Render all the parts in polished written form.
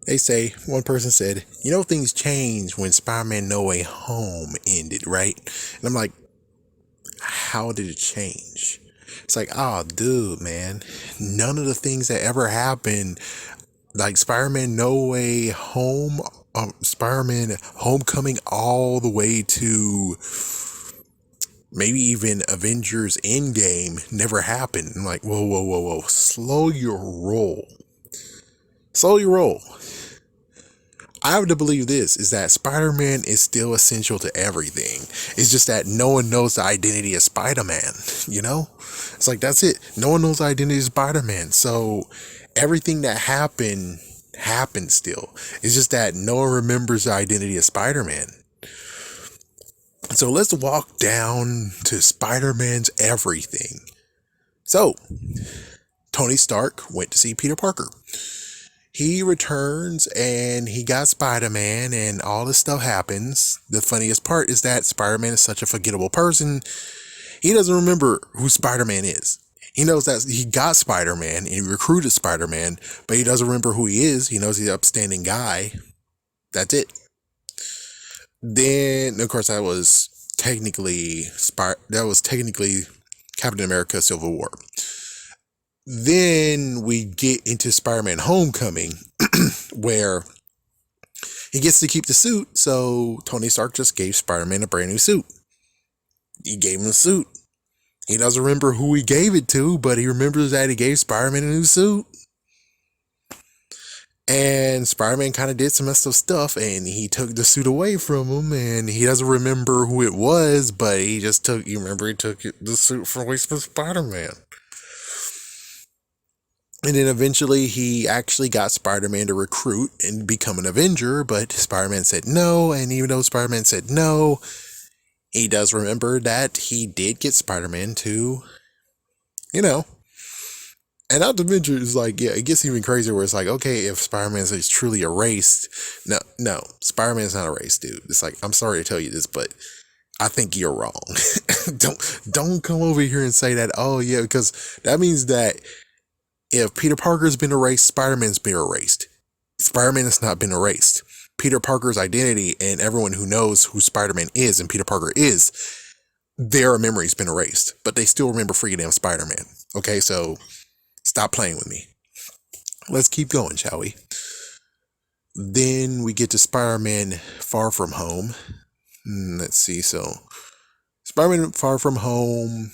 They say, one person said, things changed when Spider-Man No Way Home ended, right? And I'm like, how did it change? It's like, oh, dude, man, none of the things that ever happened, like Spider-Man No Way Home, Spider-Man Homecoming, all the way to maybe even Avengers Endgame, never happened. I'm like, whoa, whoa, whoa, whoa, slow your roll. Slow your roll. I have to believe this is that Spider-Man is still essential to everything. It's just that no one knows the identity of Spider-Man, you know? It's like that's it. No one knows the identity of Spider-Man. So everything that happened still. It's just that no one remembers the identity of Spider-Man. So let's walk down to Spider-Man's everything. So Tony Stark went to see Peter Parker. He returns and he got Spider-Man and all this stuff happens. The funniest part is that Spider-Man is such a forgettable person. He doesn't remember who Spider-Man is. He knows that he got Spider-Man and he recruited Spider-Man, but he doesn't remember who he is. He knows he's an upstanding guy. That's it. Then, of course, that was technically Captain America Civil War. Then we get into Spider-Man Homecoming, where he gets to keep the suit, so Tony Stark just gave Spider-Man a brand new suit. He gave him a suit. He doesn't remember who he gave it to, but he remembers that he gave Spider-Man a new suit. And Spider-Man kind of did some messed up stuff, and he took the suit away from him, and he doesn't remember who it was, but he took the suit from Spider-Man. And then eventually he actually got Spider-Man to recruit and become an Avenger, but Spider-Man said no, and even though Spider-Man said no, he does remember that he did get Spider-Man to, you know. And that Avenger is like, yeah, it gets even crazier where it's like, okay, if Spider-Man is truly erased, no, Spider-Man's not erased, dude. It's like, I'm sorry to tell you this, but I think you're wrong. don't come over here and say that, oh yeah, because that means that if Peter Parker's been erased, Spider-Man's been erased. Spider-Man has not been erased. Peter Parker's identity and everyone who knows who Spider-Man is and Peter Parker is, their memory's been erased, but they still remember freaking damn Spider-Man. Okay, so stop playing with me. Let's keep going, shall we? Then we get to Spider-Man Far From Home. Let's see, so Spider-Man Far From Home,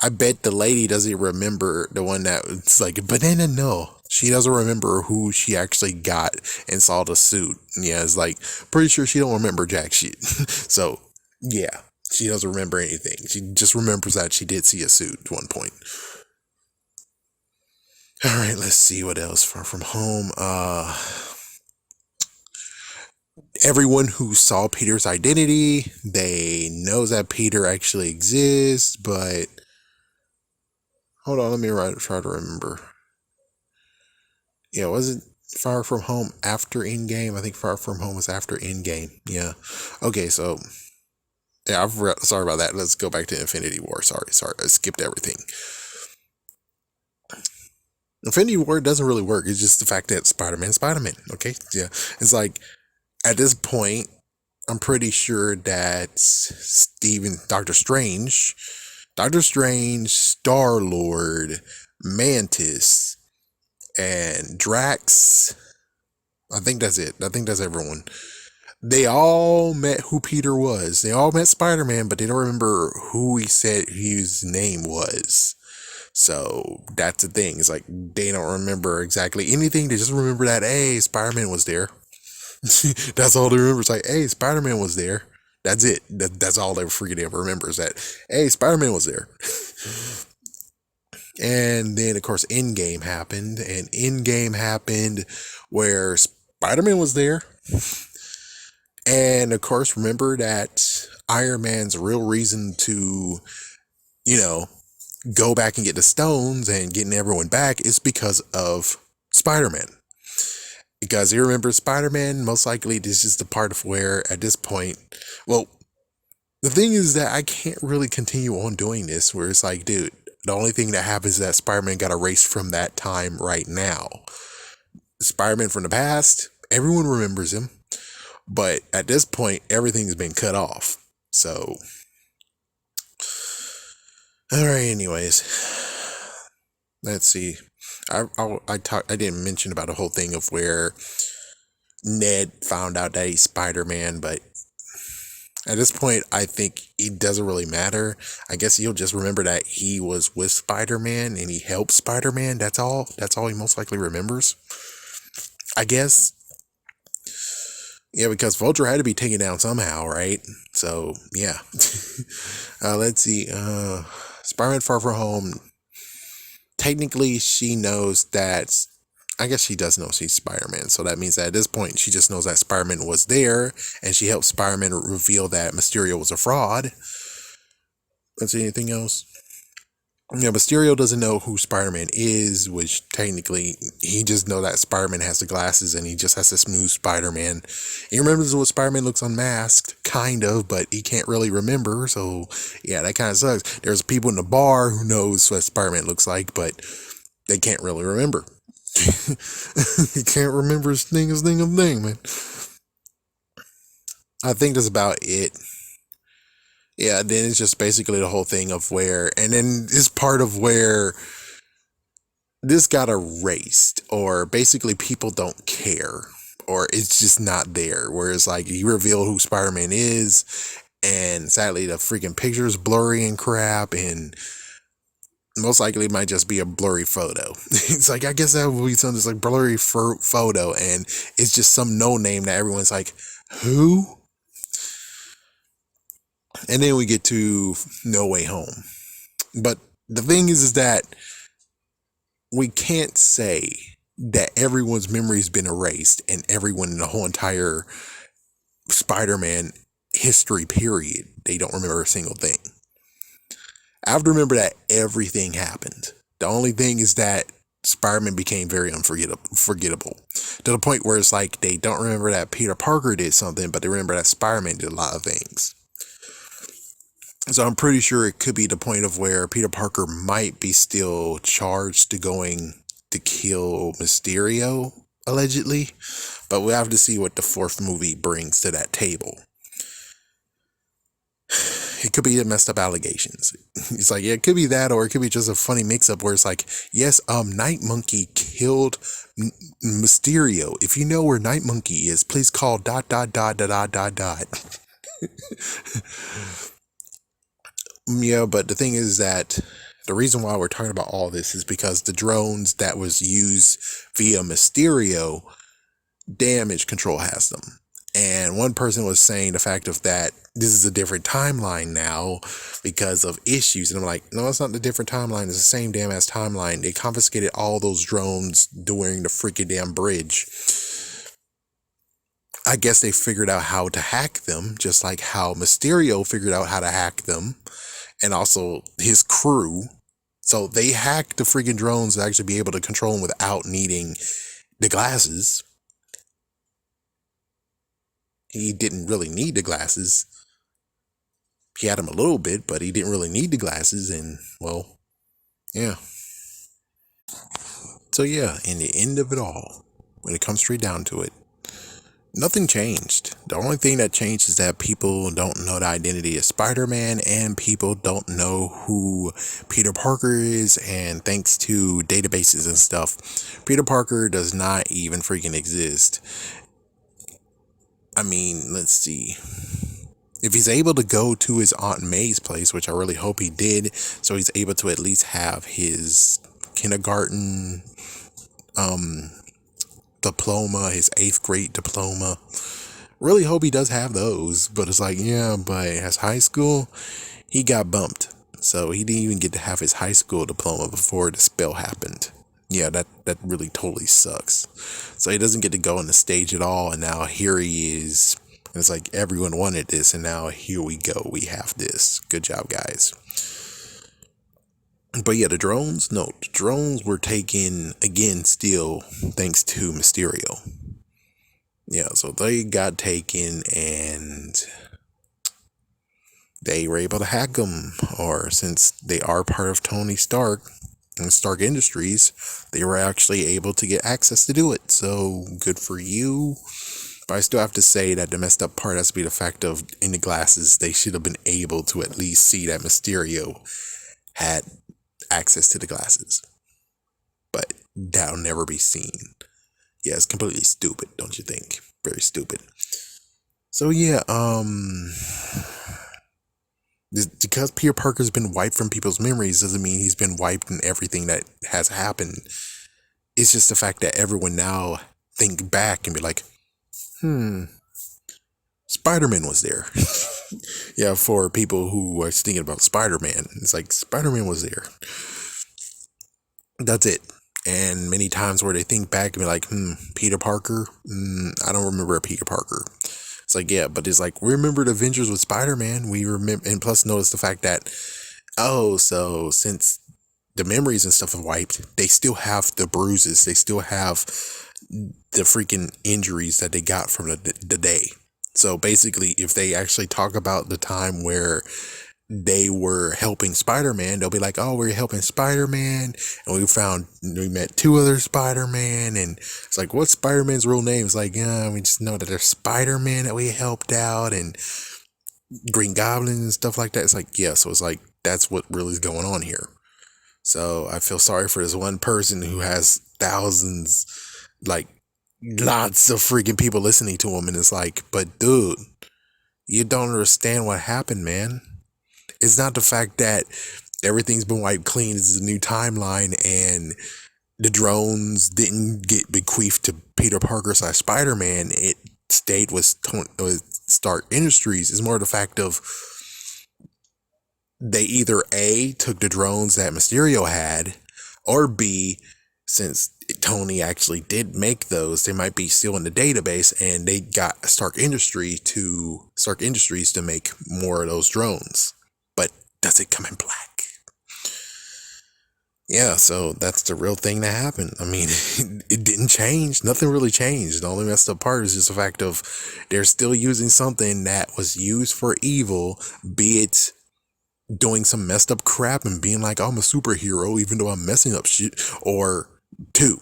I bet the lady doesn't remember the one that it's like banana. No, she doesn't remember who she actually got and saw the suit. Yeah, it's like pretty sure she don't remember jack shit. So yeah, she doesn't remember anything. She just remembers that she did see a suit at one point. All right, let's see what else. Far From Home. Everyone who saw Peter's identity, they know that Peter actually exists, but hold on, let me try to remember. Yeah, was it Far From Home after Endgame? I think Far From Home was after Endgame. Yeah. Okay, so yeah, sorry about that. Let's go back to Infinity War. Sorry, I skipped everything. Infinity War doesn't really work. It's just the fact that Spider-Man. Okay, yeah. It's like at this point, I'm pretty sure that Doctor Strange, Star Lord, Mantis, and Drax. I think that's it. I think that's everyone. They all met who Peter was. They all met Spider-Man, but they don't remember who he said his name was. So that's the thing. It's like they don't remember exactly anything. They just remember that, hey, Spider-Man was there. That's all they remember. It's like, hey, Spider-Man was there. That's it. That's all they freaking ever remember is that, hey, Spider-Man was there. And then, of course, Endgame happened. And Endgame happened where Spider-Man was there. And, of course, remember that Iron Man's real reason to, you know, go back and get the stones and getting everyone back is because of Spider-Man. Because he remembers Spider-Man, most likely this is the part of where, at this point, well, the thing is that I can't really continue on doing this, where it's like, dude, the only thing that happens is that Spider-Man got erased from that time right now. Spider-Man from the past, everyone remembers him. But at this point, everything's been cut off. So, all right. Anyways, let's see. I didn't mention about the whole thing of where Ned found out that he's Spider-Man, but at this point, I think it doesn't really matter. I guess he'll just remember that he was with Spider-Man and he helped Spider-Man. That's all. That's all he most likely remembers, I guess. Yeah, because Vulture had to be taken down somehow, right? So, yeah. Let's see. Spider-Man Far From Home. Technically, she knows that. I guess she does know she's Spider-Man. So that means that at this point, she just knows that Spider-Man was there. And she helped Spider-Man reveal that Mysterio was a fraud. Let's see, anything else? Yeah, Mysterio doesn't know who Spider-Man is, which technically he just know that Spider-Man has the glasses and he just has to smooth Spider-Man. He remembers what Spider-Man looks unmasked, kind of, but he can't really remember. So yeah, that kind of sucks. There's people in the bar who knows what Spider-Man looks like, but they can't really remember. He can't remember his thing, man. I think that's about it. Yeah, then it's just basically the whole thing of where, and then it's part of where this got erased, or basically people don't care, or it's just not there. Whereas, like, you reveal who Spider-Man is, and sadly, the freaking picture is blurry and crap, and most likely it might just be a blurry photo. It's like, I guess that would be something that's like blurry photo, and it's just some no name that everyone's like, who? And then we get to No Way Home. But the thing is that we can't say that everyone's memory's been erased and everyone in the whole entire Spider-Man history period, they don't remember a single thing. I have to remember that everything happened. The only thing is that Spider-Man became very forgettable to the point where it's like they don't remember that Peter Parker did something, but they remember that Spider-Man did a lot of things. So I'm pretty sure it could be the point of where Peter Parker might be still charged to going to kill Mysterio, allegedly. But we'll have to see what the fourth movie brings to that table. It could be the messed up allegations. It's like, yeah, it could be that, or it could be just a funny mix-up where it's like, yes, Night Monkey killed Mysterio. If you know where Night Monkey is, please call ... Yeah, but the thing is that the reason why we're talking about all this is because the drones that was used via Mysterio, Damage Control has them. And one person was saying the fact of that this is a different timeline now because of issues. And I'm like, no, it's not the different timeline. It's the same damn ass timeline. They confiscated all those drones during the freaking damn bridge. I guess they figured out how to hack them, just like how Mysterio figured out how to hack them. And also his crew. So they hacked the freaking drones to actually be able to control them without needing the glasses. He didn't really need the glasses. He had them a little bit, but he didn't really need the glasses. And, well, yeah. So, yeah, in the end of it all, when it comes straight down to it, nothing changed. The only thing that changed is that people don't know the identity of Spider-Man, and people don't know who Peter Parker is, and thanks to databases and stuff, Peter Parker does not even freaking exist. I mean, let's see. If he's able to go to his Aunt May's place, which I really hope he did, so he's able to at least have his kindergarten diploma, his 8th grade diploma. Really hope he does have those, but it's like, yeah, but as high school, he got bumped. So he didn't even get to have his high school diploma before the spill happened. Yeah, that really totally sucks. So he doesn't get to go on the stage at all, and now here he is. And it's like everyone wanted this, and now here we go. We have this. Good job, guys. But yeah, the drones were taken again still thanks to Mysterio. Yeah, so they got taken and they were able to hack them, or since they are part of Tony Stark, And Stark Industries, they were actually able to get access to do it. So good for you. But I still have to say that the messed up part has to be the fact of in the glasses, they should have been able to at least see that Mysterio had access to the glasses. But that'll never be seen. Yeah, it's completely stupid, don't you think? Very stupid. So yeah, because Peter Parker's been wiped from people's memories doesn't mean he's been wiped in everything that has happened. It's just the fact that everyone now think back and be like, Spider-Man was there. Yeah, for people who are thinking about Spider-Man, it's like Spider-Man was there. That's it. And many times where they think back and be like, Peter Parker? I don't remember a Peter Parker. It's like, yeah, but it's like, we remember the Avengers with Spider-Man. We remember, and plus notice the fact that, so since the memories and stuff have wiped, they still have the bruises. They still have the freaking injuries that they got from the day. So basically, if they actually talk about the time where they were helping Spider-Man, they'll be like, oh, we're helping Spider-Man, and we met two other Spider-Man, and it's like, what's Spider-Man's real name? It's like, we just know that there's Spider-Man that we helped out, and Green Goblin and stuff like that. It's like, yeah, so it's like, that's what really is going on here. So I feel sorry for this one person who has thousands, like, lots of freaking people listening to him, and it's like, but dude, you don't understand what happened, man. It's not the fact that everything's been wiped clean. This is a new timeline, and the drones didn't get bequeathed to Peter Parker / Spider-Man. It stayed with Stark Industries. It's more the fact of they either A, took the drones that Mysterio had, or B, since Tony actually did make those, they might be still in the database, and they got Stark Industries to make more of those drones. But does it come in black? Yeah, so that's the real thing that happened. I mean, it didn't change. Nothing really changed. The only messed up part is just the fact of they're still using something that was used for evil, be it doing some messed up crap and being like, I'm a superhero even though I'm messing up shit. Or two,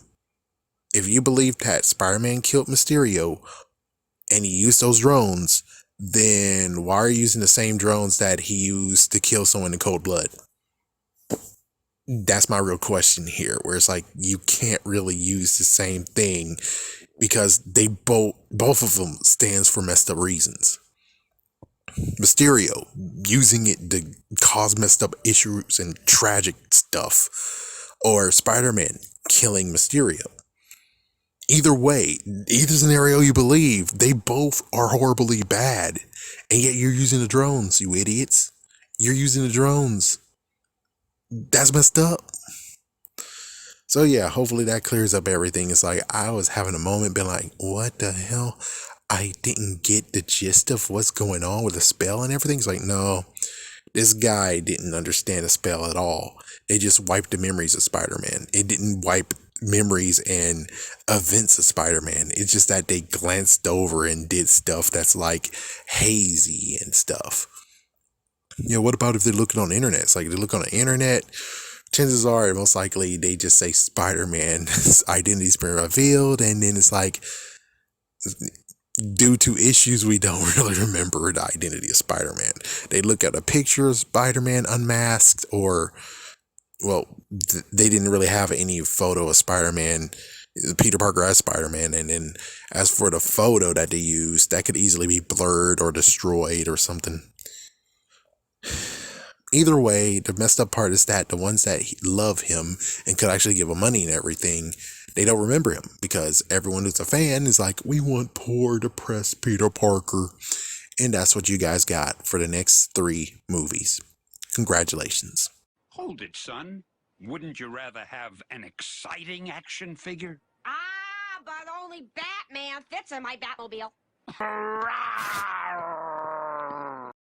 if you believe that Spider-Man killed Mysterio and he used those drones, then why are you using the same drones that he used to kill someone in cold blood? That's my real question here, where it's like, you can't really use the same thing because they both of them stands for messed up reasons. Mysterio using it to cause messed up issues and tragic stuff, or Spider-Man killing Mysterio. Either way, either scenario you believe, they both are horribly bad. And yet you're using the drones, you idiots. You're using the drones. That's messed up. So yeah, hopefully that clears up everything. It's like, I was having a moment being like, what the hell? I didn't get the gist of what's going on with the spell and everything. It's like, no, this guy didn't understand the spell at all. They just wiped the memories of Spider-Man. It didn't wipe memories and events of Spider-Man. It's just that they glanced over and did stuff that's like hazy and stuff. What about if they're looking on the internet? It's like, they look on the internet, chances are most likely they just say Spider-Man's identity's been revealed, and then it's like, due to issues, we don't really remember the identity of Spider-Man. They look at a picture of Spider-Man unmasked, or, well, they didn't really have any photo of Spider-Man, Peter Parker as Spider-Man, and then as for the photo that they used, that could easily be blurred or destroyed or something. Either way, the messed up part is that the ones that love him and could actually give him money and everything, they don't remember him, because everyone who's a fan is like, we want poor, depressed Peter Parker. And that's what you guys got for the next 3 movies. Congratulations. Hold it, son. Wouldn't you rather have an exciting action figure? Ah, but only Batman fits in my Batmobile.